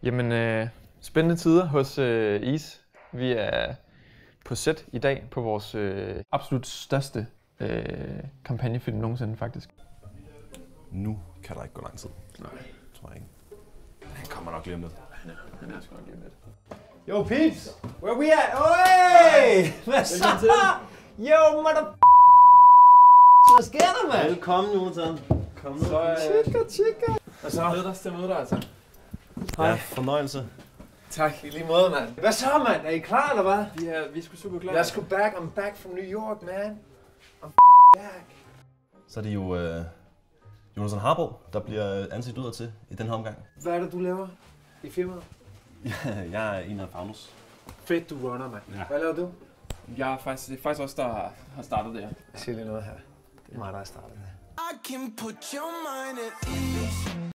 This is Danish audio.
Jamen, spændende tider hos IS. Vi er på set i dag på vores absolut største kampagnefilm nogensinde, faktisk. Nu kan der ikke gå lang tid. Nej. Tror jeg ikke. Han kommer nok lige om lidt. Han er sgu nok lige om lidt. Yo, peeps! Where we at? Oi! Hvad så? Yo, mother... Hvad sker der, mand? Velkommen, Jonathan. Kom nu. Tjekka. Og så glæder dig til at møde dig, altså. Ja, fornøjelse. Tak, i lige måde, mand. Hvad så, mand? Er I klar, eller hvad? Vi er sgu super klar. Jeg er sgu back. I'm back from New York, man. I'm back. Så er det jo Jonathan Harbo, der bliver ansigt udad til i den her omgang. Hvad er det, du laver i firmaet? Jeg er en af founders. Fedt, du runner, mand. Ja. Hvad laver du? Jeg er faktisk også, der har startet det her. Jeg siger lige noget her. Det er mig, der har startet det. I can put your mind at ease.